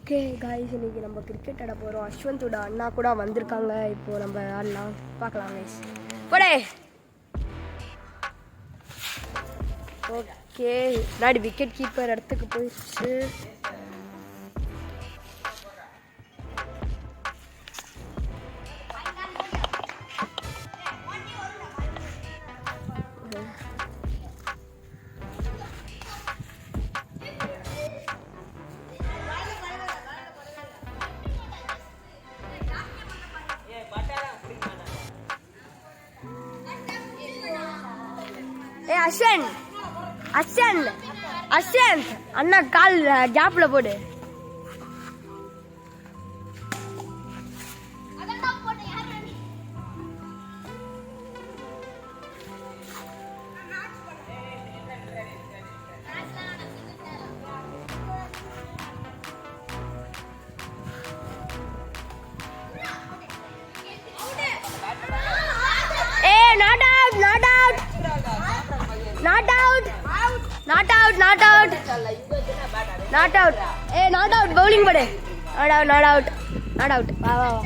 Okay guys, இன்னைக்கு நம்ம cricket ஆட போகிறோம். அஸ்வந்தோட அண்ணா கூட வந்திருக்காங்க. இப்போது நம்ம ஆடலாம், பார்க்கலாம் கைஸ். போடே. ஓகே, முன்னாடி விக்கெட் கீப்பர் இடத்துக்கு போயிடுச்சு. அஸ்வந்த் அண்ணா கால் கேப்ல போடு. Not out. Hey, not out. Bowling bade. Not out. Wow, wow.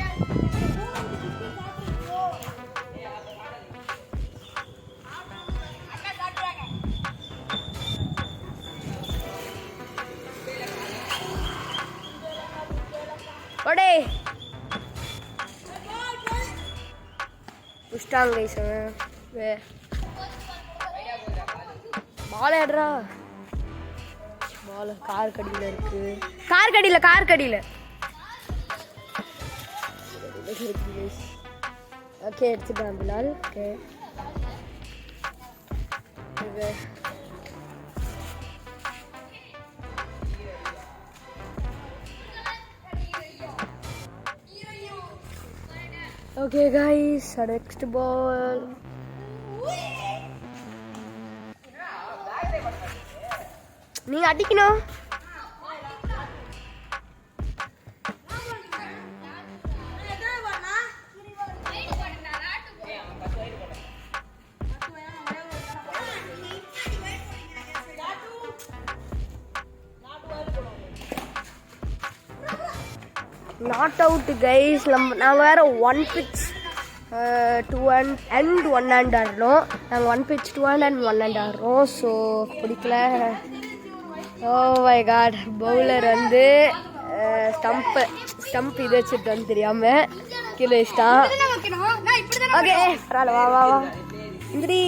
Bade. Pushang guys. Ball headra. Ball car கடியில் இருக்கு. கார் கடியில் ஓகே, எடுத்துக்கலாம் Bilal. Okay, okay guys, next ball. நீங்க அடிக்கணும். Not out guys. நாங்கள் வேற 1 pitch 2 and 1 hand ஆடுறோம். நாங்கள் 1 pitch 2 and 1 hand ஆடுறோம். So பிடிக்கல. ஓ மை காட், பவுலர் வந்து ஸ்டம்ப் இது வச்சுட்டு தெரியாமல் கீழே வச்சிட்டான். ஓகே, பரவாயில்ல. வா இந்திரி.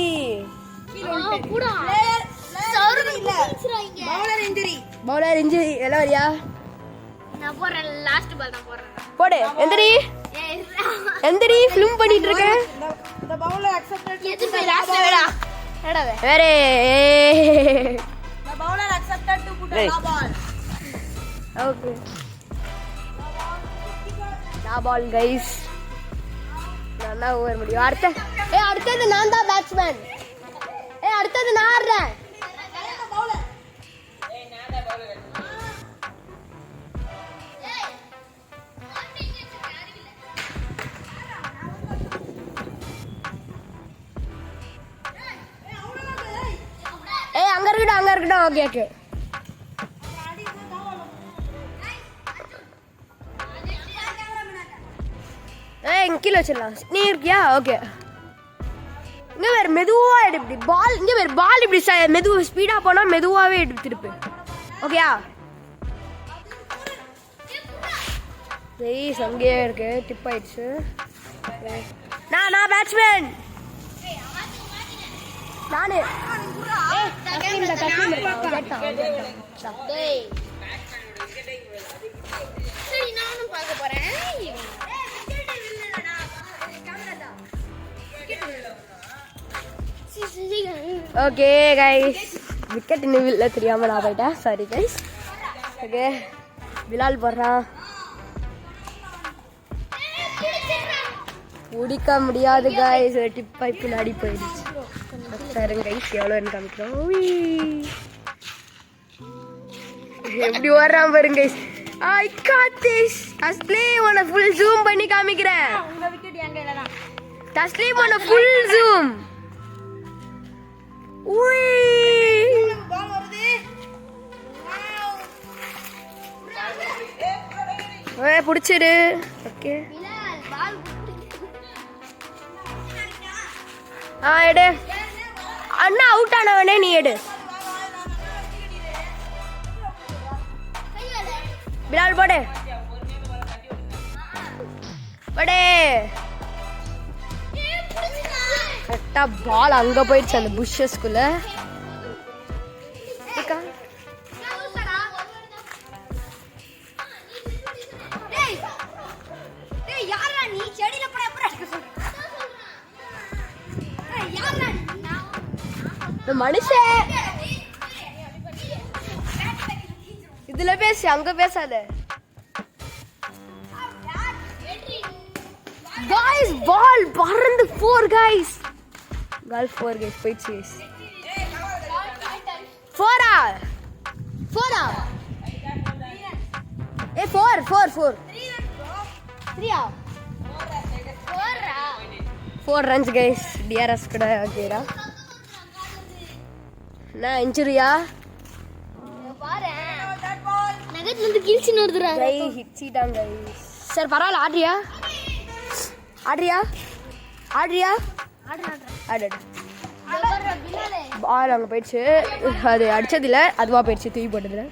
பவுலர் இன்ஜுரி எல்லாம் வரியா? போடு. எந்திரி ஃபிலிம் பண்ணிட்டு இருக்கேன். வேற bowler accepted to put a ball. Okay. Na ball guys. நான் ஓவர் முடியும். அடுத்தது நான் தான் பேட்ஸ்மேன். அடுத்தது நான் ஆடுறேன். நான் தான் பவுலர். அங்க இருக்கட்டும். ஓகே. கீழே வச்சிடலாம். நீ இருக்கியா? ஓகே. இங்க வேற மெதுவா எடுப்பி பால். இங்க வேற பால் இப்படி மெதுவா ஸ்பீடா போனா மெதுவாவே எடுத்து திருப்பு. ஓகேயா? ப்ளீஸ் அங்கேயே இருக்கு. டிப் ஆயிடுச்சு. நான் பேட்ஸ்மேன். நானு ஓகே கைஸ், விக்கெட் இன்னும் இல்லை தெரியாம நான் போயிட்டேன். Sorry guys. ஓகே, பிலால் போடுறான். பிடிக்க முடியாது கைஸ். டிப் பைப் பின்னாடி போயிடுச்சு. பாருங்க கைஸ், எவ்வளோ காமிக்கிறோம். எப்படி வர்றான் பாருங்க guys. I got this. Tasleem உன்னை ஃபுல் ஜூம் பண்ணி காமிக்கிறேன். தஸ்லீம் உன்னை ஃபுல் ஜூம். பால் வருது. பிடிச்சிரு. ஓகே எடு. அண்ணா அவுட் ஆனவனே நீ எடு. பிலால் போடு போடு. கரெக்டா பால் அங்க போயிடுச்சு அந்த புஷ்ஷஸ்குள்ள. மனுஷன் இதுல பேசு, அங்க பேசாத. guys பால் பறந்து 4 guys. பால் 4 guys போயிடுச்சு. 4 ஏ 4 4 runs guys. DRS கூட ஓகேடா. நான் இன்ஜுரியா பாரு நகட்ல இருந்து கில்ச்சின வருதுடா. கை ஹிட்சிடாங்க गाइस. சார் பரவாயில்லை. ஆடுறியா ஆடு. பால் அங்கே போயிடுச்சு. அது அடிச்சதில்ல, அதுவா போயிடுச்சு தூக்கி போட்டதுல.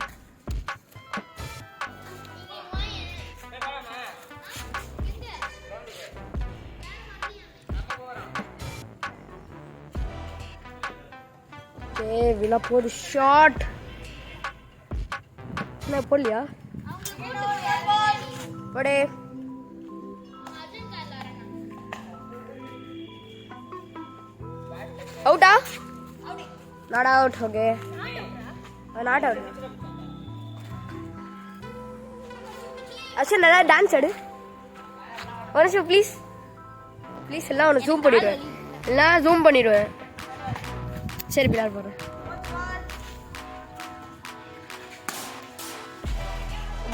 விழா போடு ஷாட். என்ன போடலையா? போடே. அவுட்டா? Not out. Okay not out. அச்சா நல்லா டான்ஸ் ஆடு. ஒரு நிமிஷம் ப்ளீஸ் எல்லாம் ஒன்று ஜூம் பண்ணிடுவேன். சரி பிலால் போடுறேன்.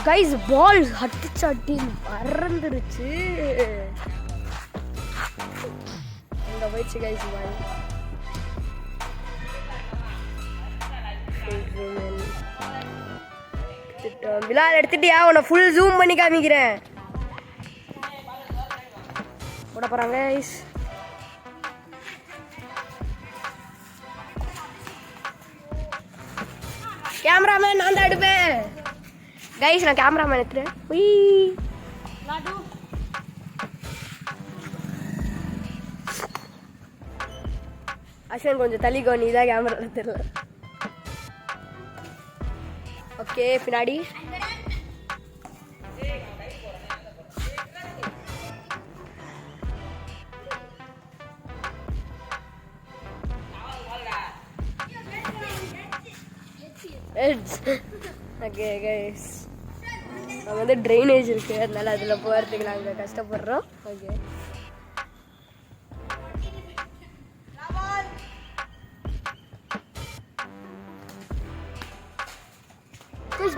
கைஸ் பால் அடிச்சாட்டி பறந்துருச்சு. இங்க போயிடுச்சு கைஸ் பால். பிலால் எடுத்துட்டியா? உன்னை ஃபுல் ஜூம் பண்ணி காமிக்கிறேன். போட போறாங்க கைஸ். கேமராமேன் நான் தான் எடுப்பேன் கைஸ். நான் கேமராமேன் எடுத்துறேன். அஸ்வின் கொஞ்சம் தள்ளிக்கோ, நீ தான் கேமரா தெரியல. ஓகே பின்னாடி ஓகே கைஸ். அங்கே வந்து ட்ரைனேஜ் இருக்குது, அதனால அதில் போகிறதுக்கு நாங்கள் கஷ்டப்படுறோம். Okay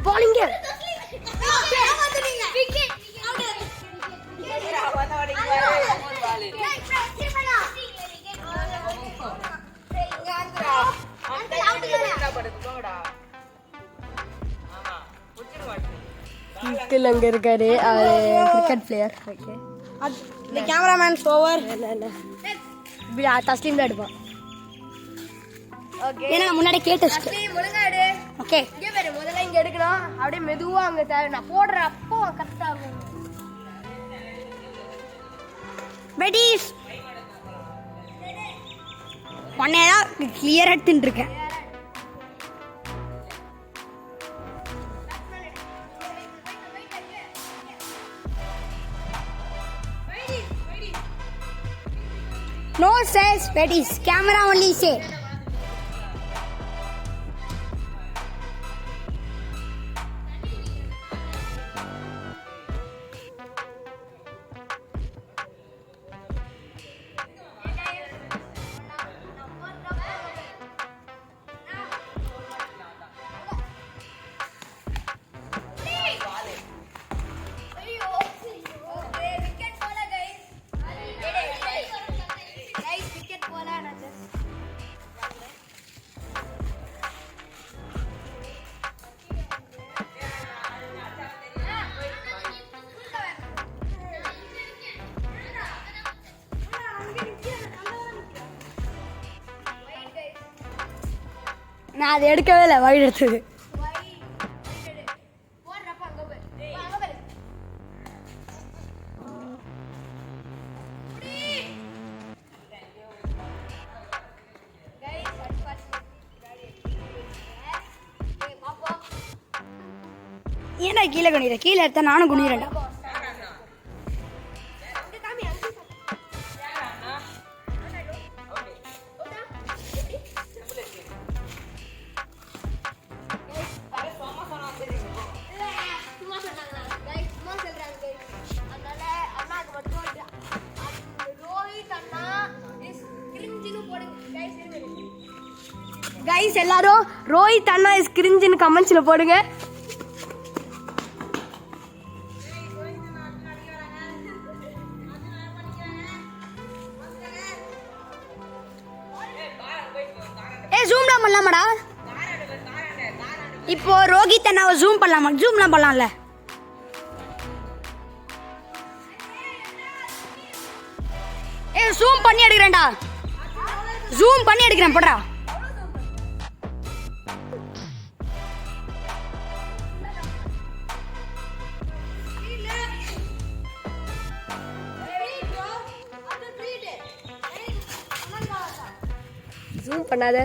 bowling here. அங்க இருக்காரு கிரிக்கெட் பிளேயர். ஓகே இந்த கேமராமேன் ஓவர். இல்ல தஸ்லீம் தான் எடுப்பான். ஓகே ஏன்னா முன்னாடி கேட்டு தஸ்லீம் ஒழுங்கா எடு. ஓகே இங்க பாரு, முதல்ல இங்க எடுக்கணும். அப்படியே மெதுவா அங்க நான் போடுற அப்போ கரெக்ட்டா ஆகும். பேட்டிஸ் பண்ணேடா கிளியரா எடுத்துட்டு இருக்கேன். No says Betty's camera only say. நான் அதை எடுக்கவே இல்லை, வைடு எடுத்தது. ஏன்னா கீழே குனிற, கீழே எடுத்தா நானும் குனிறேன்டா. கைஸ் எல்லாரும் ரோஹித் அண்ணா இஸ் கிரிஞ்சுன்னு கமெண்ட்ஸ்ல போடுங்க. ஜூம்லாம் பண்ணலாமாடா? இப்போ ரோஹித் அண்ணாவை ஜூம் பண்ணலாமா? ஜூம்லாம் பண்ணலாம்ல. ஜூம் பண்ணி எடுக்கிறேன்டா, ஜூம் பண்ணி எடுக்கிறேன் போடுறா. ஜூம் பண்ணாத.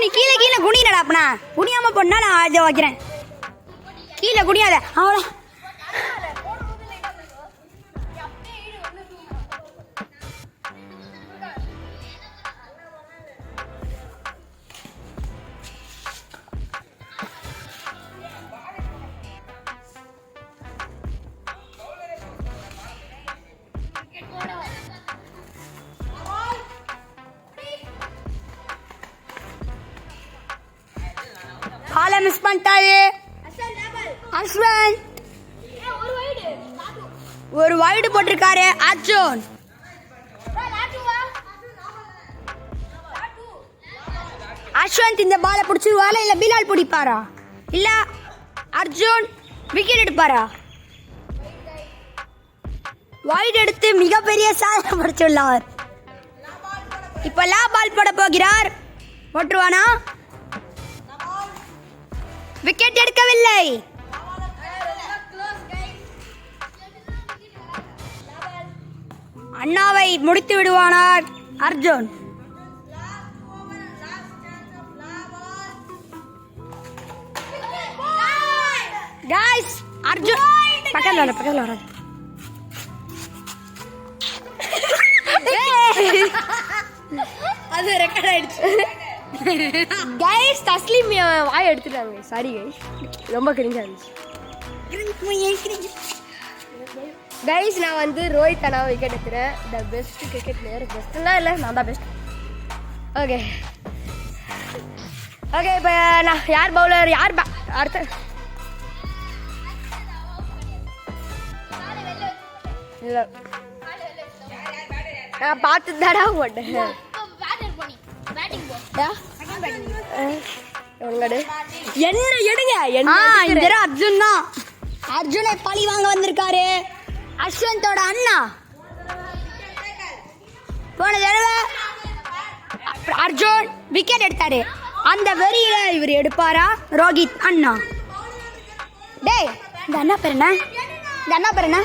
நீ கீழே கீழே குனியடா. அப்பனா குனியாம போனா நான் அதை வைக்கிறேன். கீழே குனியாத. அவ்வளோ காலை மிஸ் பண்ணிட்டாரு அஸ்வன். ஒரு வைடு போட்டிருக்காரு அர்ஜுன். அஸ்வந்த் இந்த பாலை பிடிச்சிருவாரா இல்ல பிலால் பிடிப்பாரா இல்ல அர்ஜுன் விக்கெட் எடுப்பாரா? வைடு எடுத்து மிகப்பெரிய சாதனை படைத்துள்ளார். இப்ப லா பால் போட போகிறார். போட்டுருவானா? விக்கெட் எடுக்கவில்லை. அண்ணாவை முடித்து விடுவானார் அர்ஜுன். गाइस अर्जुन பக்கத்துல வராது. அது ரெக்கார்ட் ஆயிடுச்சு. கைஸ் தஸ்லீம் வாய் எடுத்துட்டாங்க. சாரி கைஸ், ரொம்ப கிரிஞ்சா இருந்துச்சு. கைஸ் நான் வந்து ரோஹித் அண்ணாவை விக்கெட் எடுத்துறேன். The best cricket player. பெஸ்ட்லாம் இல்லை, நான் தான் பெஸ்ட். ஓகே ஓகே இப்போ நான் யார் பவுலர் யார் அடுத்த? இல்லை நான் பார்த்து தாடா போட்டேன். என்ன எடுங்க இந்த அர்ஜுன் தான். அர்ஜுனை பழி வாங்க வந்திருக்காரு அஸ்வந்தோட அண்ணா. போன தடவை அர்ஜுன் விக்கெட் எடுத்தாரு. அந்த வெறியில இவர் எடுப்பாரா ரோஹித் அண்ணா? டேய் இந்த அண்ணா பேர் என்ன? இந்த அண்ணா பேர் என்ன?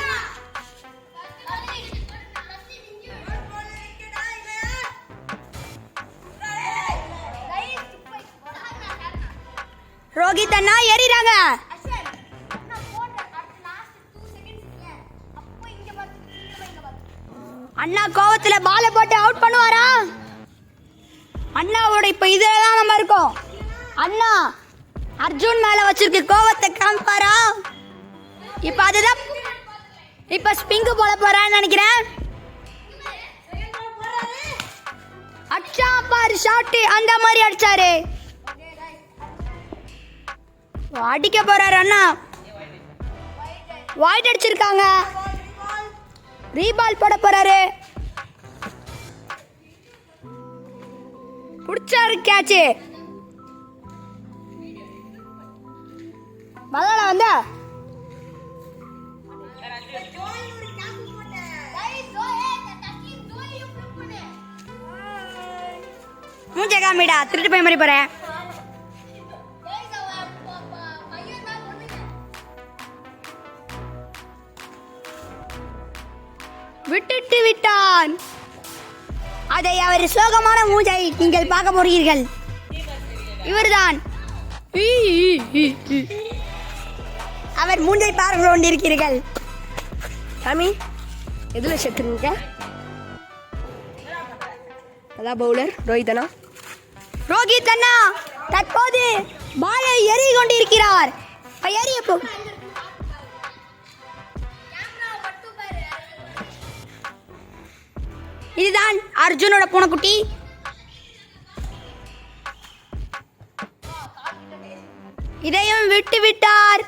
ரோஹித் அண்ணா ஏறிறாங்க. அண்ணா கோவத்துல பால போட்டு அவுட் பண்ணுவாரா? அண்ணாவோட இப்ப இதுலதான் நம்ம இருக்கோம். அண்ணா அர்ஜுன் மேல வச்சிருக்க கோவத்தை காமிப்பாரா? இப்ப அதுதான் இப்ப ஸ்பிங்கு போட போறான்னு நினைக்கிறேன். அச்சா பாரு ஷாட் அந்த மாதிரி அடிச்சாரு. அடிக்க போறாரு அண்ணா. வைட் அடிச்சிருக்காங்க. ரீபால் போட போறாரு. புடிச்சாரு கேட்ச். மலால வந்த மூஞ்ச காமிடா, திருட்டு போய் மாதிரி போறேன். விட்டுட்டு விட்டான். அதை அவர் சோகமான மூஞ்சை நீங்கள் பார்க்க போகிறீர்கள். இவர்தான் அவர் மூஞ்சை பார்த்து கொண்டிருக்கிறீர்கள். சாமி எதுல செத்துருங்க? அதான் பவுலர் ரோஹித் அண்ணா. ரோஹித் அண்ணா தற்போது பாலை எறி கொண்டிருக்கிறார். எறிய போ. இதுதான் அர்ஜுனோட பூனைக்குட்டி. இதையும் விட்டு விட்டார்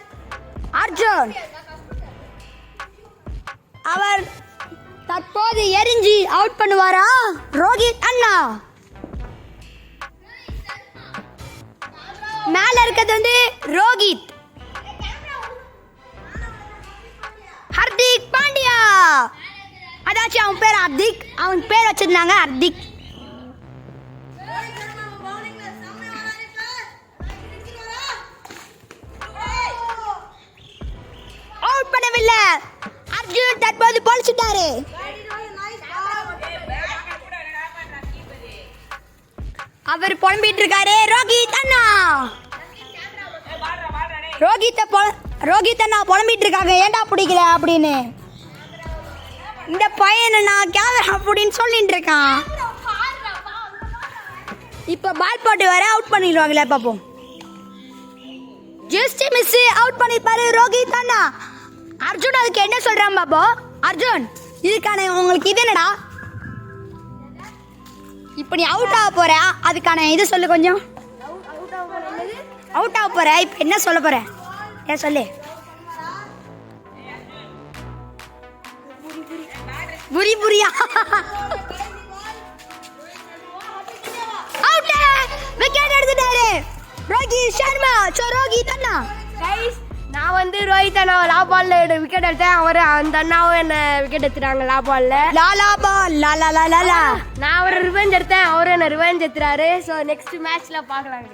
அர்ஜுன். அவர் தற்போது எரிஞ்சு அவுட் பண்ணுவாரா ரோஹித் அண்ணா? மேல இருக்கிறது வந்து ரோஹித். ஹர்திக் பாண்டியா, அதாச்சும் அவன் பேர் ஹர்திக். அவன் பேர் வச்சிருந்தாங்க ஹர்திக். அவுட் பண்ணவில்லை. அர்ஜுன் தற்போது பொழிச்சிட்டாரு. அவர் புலம்பிட்டு இருக்காரு ரோஹித் அண்ணா. ரோஹித் அண்ணா புலம்பிட்டு இருக்காங்க, ஏன்டா பிடிக்கல அப்படின்னு. இந்த பையனை நான் கேமரா அப்படின்னு சொல்லிட்டு இருக்கான். இப்ப பால் போட்டு வர அவுட் பண்ணிடுவாங்களே பாப்போம். ஜஸ்ட் மிஸ் அவுட் பண்ணிருப்பாரு ரோஹித் அண்ணா. அர்ஜுன் அதுக்கு என்ன சொல்றான் பாப்போ? அர்ஜுன் இதுக்கான உங்களுக்கு இது என்னடா? இப்ப நீ அவுட் ஆக போற, அதுக்கான இது சொல்லு கொஞ்சம். அவுட் ஆக போற, இப்ப என்ன சொல்ல போற? ஏன் சொல்லு. புரி புரியா அவுட். விக்கெட் எடுத்துட்டாரு ரோஹித் சர்மா. ரோஹித் அண்ணா கைஸ், நான் வந்து ரோஹித் அண்ணா லா பால்ல விக்கெட் எடுத்தேன். அவர் அந்த அண்ணாவும் என்ன விக்கெட் எடுத்துறாங்க லா பால்ல. லாலா பால் லாலா லாலா லா. நான் அவர் ரிவெஞ்ச் எடுத்தேன், அவரும் என்ன ரிவெஞ்ச் எடுத்துறாரு. ஸோ நெக்ஸ்ட் மேட்ச்ல பார்க்கலாம்.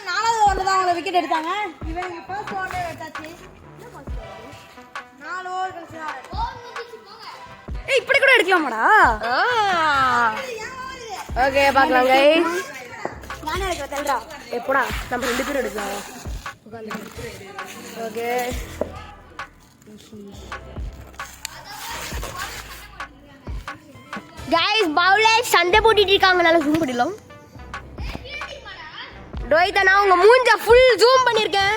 நாலாவது ஓவர் தான் அவங்களை விக்கெட் எடுத்தாங்க. இவங்க ஃபர்ஸ்ட் ஓவர் எடுத்தாச்சு. 4 ஓவர் கழிச்சு இப்படி கூட எடுக்கலாமாடா? ஓகே பார்க்கலாம் கைஸ். நானே எடுக்க தெல்றா. எப்படா நம்ம 2 பேரும் எடுக்கலாம். ஓகே கைஸ், பவுலர் சண்டை போட்டுட்டு இருக்காங்க. நல்லா ஜூம் பண்ணிடலாம். ரோஹித் அண்ணா உங்க மூஞ்ச ஃபுல் ஜூம் பண்ணிருக்கேன்.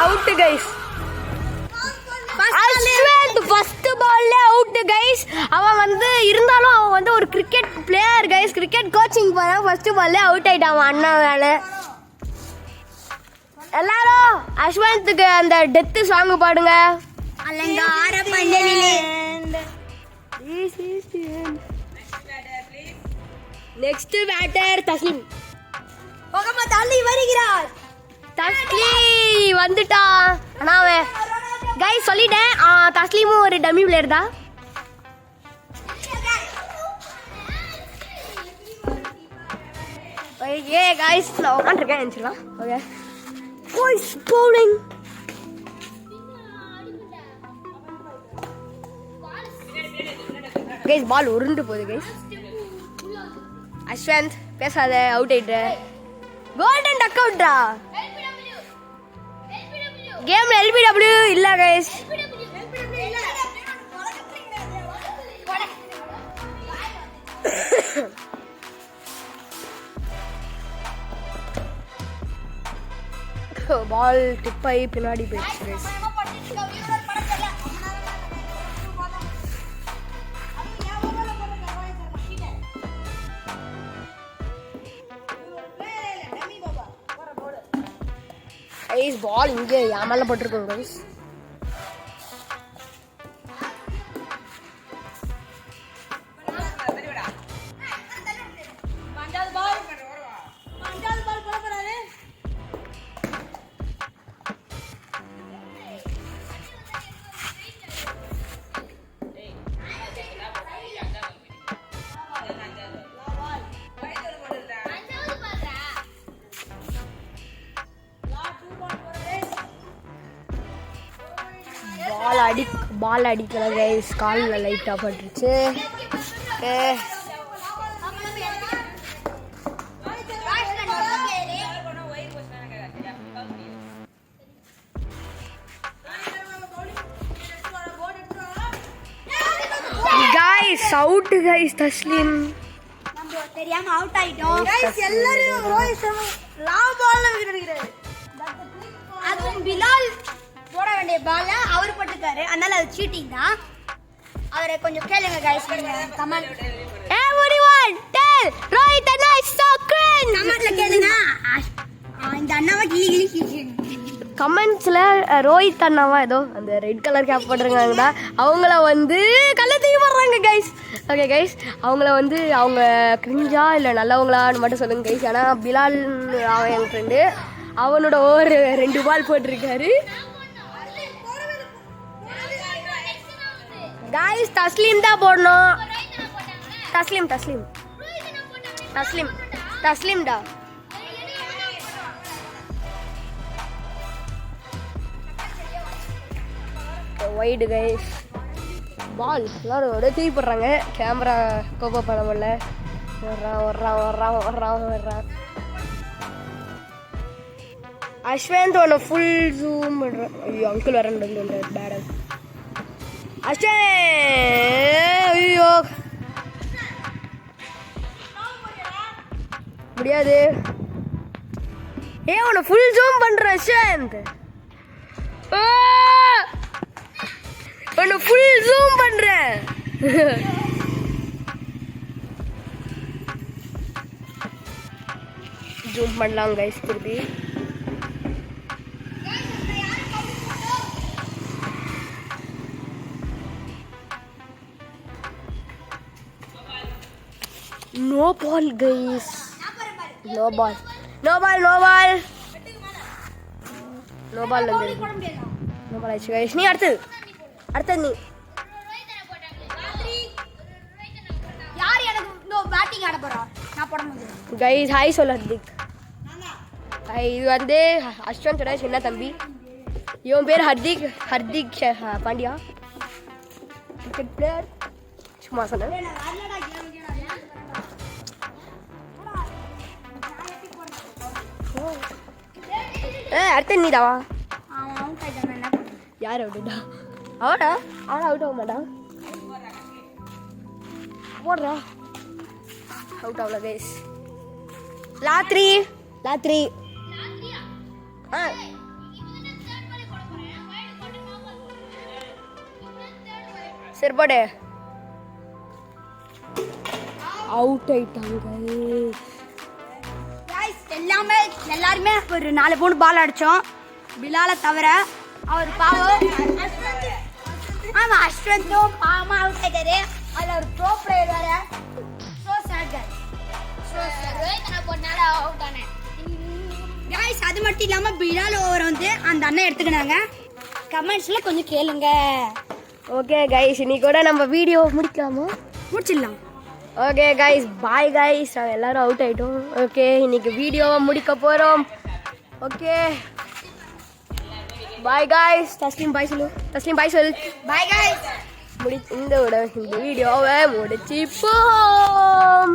Out guys. ஃபர்ஸ்ட் பால்ல அவுட் கைஸ். அவன் வந்து இருந்தாலும் அவன் வந்து ஒரு cricket player guys. Cricket coaching போறான். ஃபர்ஸ்ட் பால்ல அவுட் ஆயிட்டான் அண்ணா வேலை. எல்லாரும் அஸ்வந்த்க்கு அந்த டெத் சாங் பாடுங்க. அலங்கார பந்தலிலே. Next batter Tasleem. போகமா தள்ளி வருகிறார். தஸ்லீ வந்துட்டான். ஆனா அவன் கைஸ் சொல்லிட்டேன், தஸ்லீமும் ஒரு டம்மி பிளேயர் தான். ஓகே கைஸ், நான் உட்காந்துருக்கேன். நினச்சிடலாம். Okay voice bowling. Guys ball உருண்டு போகுது கைஸ். அஸ்வந்த் பேசாத, அவுட் ஆயிட்ட. கோல்டன் டக் அவுட்ரா. கேம்ல எல்பிடபிள்யூ இல்ல கைஸ். பால் டிப் ஆகி பின்னாடி போயிடுச்சு கைஸ். கைஸ் பால் இங்கே என் மேல பட்டிருக்கோம் கைஸ். பால் அடிக்கல கைஸ், காலில் லைட்டாக பட்டுருச்சு. Guys out guys. தஸ்லீம் நம்ம தெரியாம அவுட் ஆயிட்டோம். गाइस எல்லாரும் ரோஹித் சர்மா லாங் பால்ல விக்கெட் எடுக்கிறாரு. அதுவும் பிலால் போட வேண்டிய பால்ல அவர் போட்டுக்காரு, அதனால அது சீட்டிங் தான். அவரை கொஞ்சம் கேளுங்க guys, comment. everyone tell Rohit Anna is so cringe. கமெண்ட்ல கேளுங்க. இந்த அண்ணாவை கிளி கிளி கமெண்ட்ஸில் ரோஹித் அண்ணாவா ஏதோ அந்த ரெட் கலர் கேப் போட்டிருக்காங்கடா, அவங்கள வந்து கள்ள தூக்கி போடுறாங்க கைஸ். ஓகே கைஸ், அவங்கள வந்து அவங்க கிரிஞ்சா இல்லை நல்லவங்களான்னு மட்டும் சொல்லுங்க கைஸ். ஏன்னா பிலால் அவன் என் ஃப்ரெண்டு, அவனோட ஒரு 2 பால் போட்டிருக்காரு கைஸ். தஸ்லீம் தான் போடணும். தஸ்லீம் தஸ்லீம் தஸ்லீம் தஸ்லீம்டா. Wide guys. பால் எல்லாரும் ஒரே தூக்கி போடுறாங்க. கேமரா கோப்பா பண்ண முடியல. வர்றான். அஸ்வந்த் ஒன்று ஃபுல் ஜூம் பண்ணுறான். ஐயோ அங்கிள் வர பேடம். ஐயோ முடியாது. உன்னை ஃபுல் ஜூம் பண்ணுற அஸ்வந்த். உன்னை ஃபுல் ஜூம் பண்ணுறேன். ஜூம் பண்ணலாம் கைஸ் திருப்பி. No ball guys. No ball ஆயிடுச்சு கைஸ். நீ அடுத்தது நீ. யார் எனக்கு நோ பேட்டிங் ஆட போறா? நான் போட முடியும் கைஸ். ஹாய் சொல்ல ஹர்திக். இது வந்து அஸ்வந்தோட சின்ன தம்பி. இவன் பேர் ஹர்திக் பாண்டியா, கிரிக்கெட் பிளேயர். சும்மா சொன்னேன். அடுத்த நீதாவா? யார் அவுட்டா? அவனா அவுட் ஆக மாட்டான். போடுறா அவுட் ஆகல கைஸ். லாத்ரி சரி போடு. அவுட் ஆயிட்டாங்க கைஸ். எல்லாருமே ஒரு 4 பவுன் பால் அடிச்சோம், பிலாலை தவிர. அவர் பாவம் ஆமா அஸ்வந்தும் பாவமா அவுட் ஆயிட்டாரு. அதுல ஒரு ப்ரோ பிளேயர் வேற. So sad guys. அது மட்டும் இல்லாம பிலால் ஓவர் வந்து அந்த அண்ணன் எடுத்துக்கினாங்க. கமெண்ட்ஸ்ல கொஞ்சம் கேளுங்க. ஓகே கைஸ், இன்னைக்கு கூட நம்ம வீடியோ முடிச்சிடலாம். Okay guys, bye guys. நாங்கள் எல்லாரும் அவுட் ஆகிட்டோம். ஓகே, இன்னைக்கு வீடியோவை முடிக்க போகிறோம். Okay bye guys. Tasleem bye சொல்லு. Bye guys. இந்த வீடியோவை முடிச்சுப்போம்.